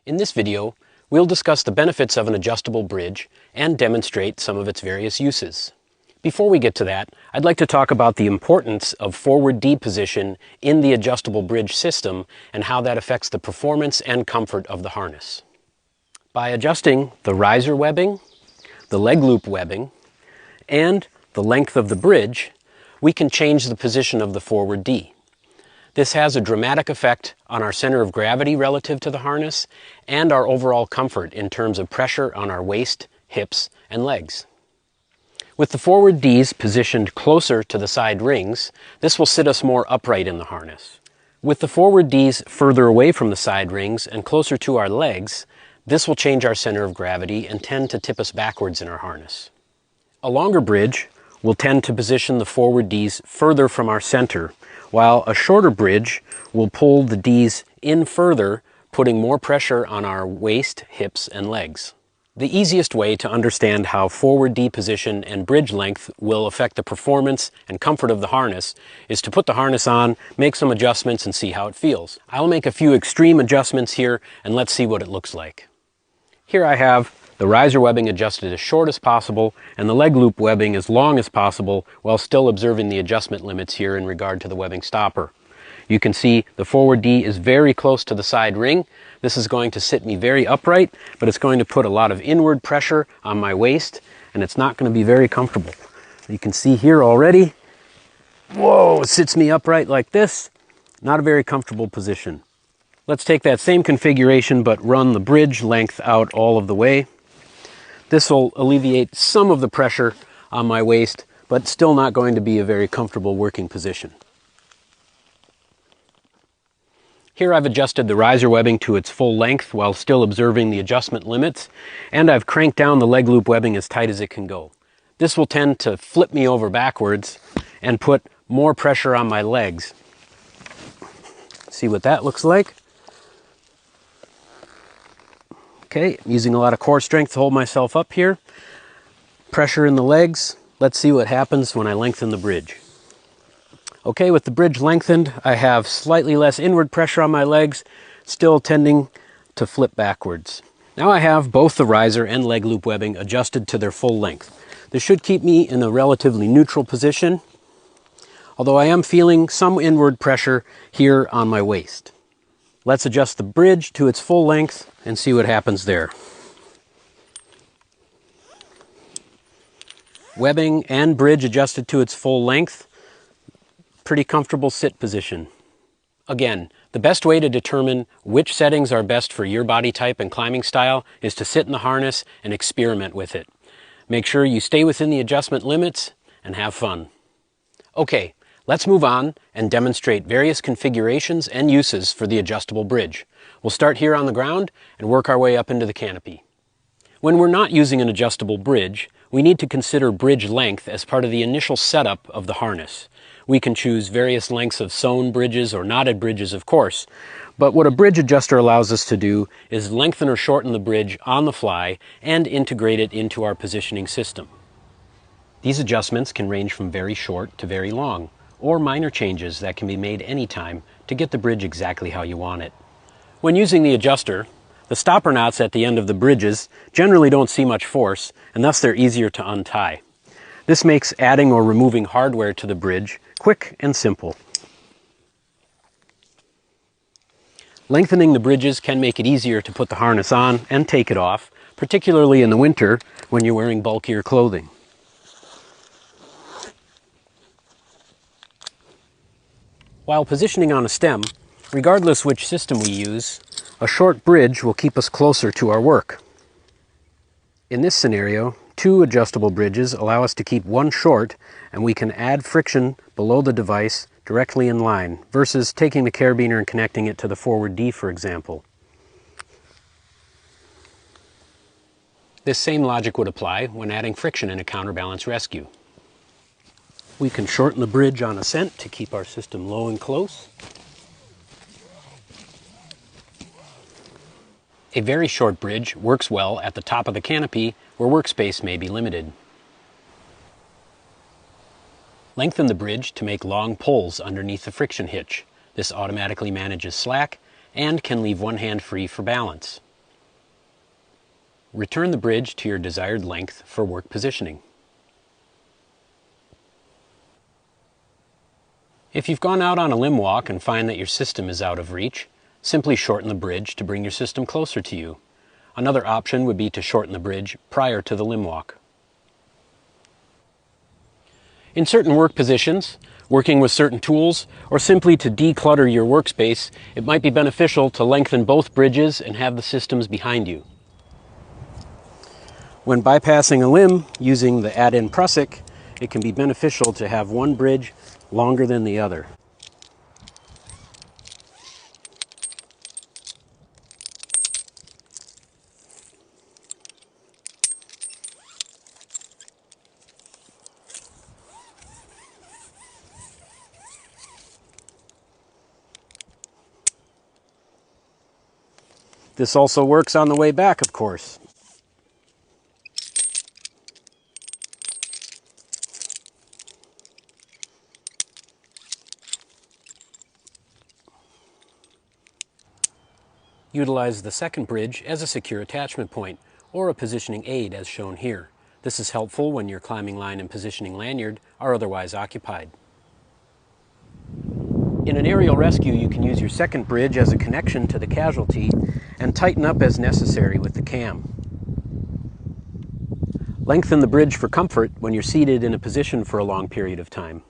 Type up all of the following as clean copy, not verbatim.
In this video, we'll discuss the benefits of an adjustable bridge and demonstrate some of its various uses. Before we get to that, I'd like to talk about the importance of forward D position in the adjustable bridge system and how that affects the performance and comfort of the harness. By adjusting the riser webbing, the leg loop webbing, and the length of the bridge, we can change the position of the forward D. This has a dramatic effect on our center of gravity relative to the harness and our overall comfort in terms of pressure on our waist, hips, and legs. With the forward Ds positioned closer to the side rings, this will sit us more upright in the harness. With the forward Ds further away from the side rings and closer to our legs, this will change our center of gravity and tend to tip us backwards in our harness. A longer bridge will tend to position the forward Ds further from our center, while a shorter bridge will pull the Ds in further, putting more pressure on our waist, hips, and legs. The easiest way to understand how forward D position and bridge length will affect the performance and comfort of the harness is to put the harness on, make some adjustments, and see how it feels. I'll make a few extreme adjustments here, and let's see what it looks like. Here I have the riser webbing adjusted as short as possible and the leg loop webbing as long as possible while still observing the adjustment limits here in regard to the webbing stopper. You can see the forward D is very close to the side ring. This is going to sit me very upright, but it's going to put a lot of inward pressure on my waist and it's not going to be very comfortable. You can see here already, whoa, it sits me upright like this. Not a very comfortable position. Let's take that same configuration but run the bridge length out all of the way. This will alleviate some of the pressure on my waist, but still not going to be a very comfortable working position. Here I've adjusted the riser webbing to its full length while still observing the adjustment limits, and I've cranked down the leg loop webbing as tight as it can go. This will tend to flip me over backwards and put more pressure on my legs. See what that looks like? Okay, I'm using a lot of core strength to hold myself up here. Pressure in the legs. Let's see what happens when I lengthen the bridge. Okay, with the bridge lengthened, I have slightly less inward pressure on my legs, still tending to flip backwards. Now I have both the riser and leg loop webbing adjusted to their full length. This should keep me in a relatively neutral position, although I am feeling some inward pressure here on my waist. Let's adjust the bridge to its full length and see what happens there. Webbing and bridge adjusted to its full length. Pretty comfortable sit position. Again, the best way to determine which settings are best for your body type and climbing style is to sit in the harness and experiment with it. Make sure you stay within the adjustment limits and have fun. Okay, let's move on and demonstrate various configurations and uses for the adjustable bridge. We'll start here on the ground and work our way up into the canopy. When we're not using an adjustable bridge, we need to consider bridge length as part of the initial setup of the harness. We can choose various lengths of sewn bridges or knotted bridges, of course, but what a bridge adjuster allows us to do is lengthen or shorten the bridge on the fly and integrate it into our positioning system. These adjustments can range from very short to very long, or minor changes that can be made anytime to get the bridge exactly how you want it. When using the adjuster, the stopper knots at the end of the bridges generally don't see much force, and thus they're easier to untie. This makes adding or removing hardware to the bridge quick and simple. Lengthening the bridges can make it easier to put the harness on and take it off, particularly in the winter when you're wearing bulkier clothing. While positioning on a stem, regardless which system we use, a short bridge will keep us closer to our work. In this scenario, 2 adjustable bridges allow us to keep one short, and we can add friction below the device directly in line, versus taking the carabiner and connecting it to the forward D, for example. This same logic would apply when adding friction in a counterbalance rescue. We can shorten the bridge on ascent to keep our system low and close. A very short bridge works well at the top of the canopy where workspace may be limited. Lengthen the bridge to make long pulls underneath the friction hitch. This automatically manages slack and can leave one hand free for balance. return the bridge to your desired length for work positioning. If you've gone out on a limb walk and find that your system is out of reach, simply shorten the bridge to bring your system closer to you. Another option would be to shorten the bridge prior to the limb walk. In certain work positions, working with certain tools, or simply to declutter your workspace, it might be beneficial to lengthen both bridges and have the systems behind you. When bypassing a limb using the add-in prusik, it can be beneficial to have one bridge longer than the other. This also works on the way back, of course. Utilize the second bridge as a secure attachment point or a positioning aid as shown here. This is helpful when your climbing line and positioning lanyard are otherwise occupied. In an aerial rescue, you can use your second bridge as a connection to the casualty and tighten up as necessary with the cam. Lengthen the bridge for comfort when you're seated in a position for a long period of time.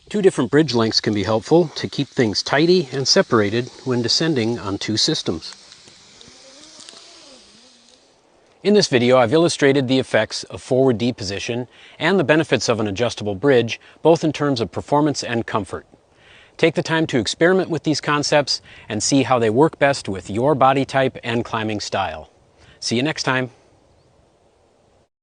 Two different bridge lengths can be helpful to keep things tidy and separated when descending on two systems. In this video, I've illustrated the effects of forward D position and the benefits of an adjustable bridge, both in terms of performance and comfort. Take the time to experiment with these concepts and see how they work best with your body type and climbing style. See you next time.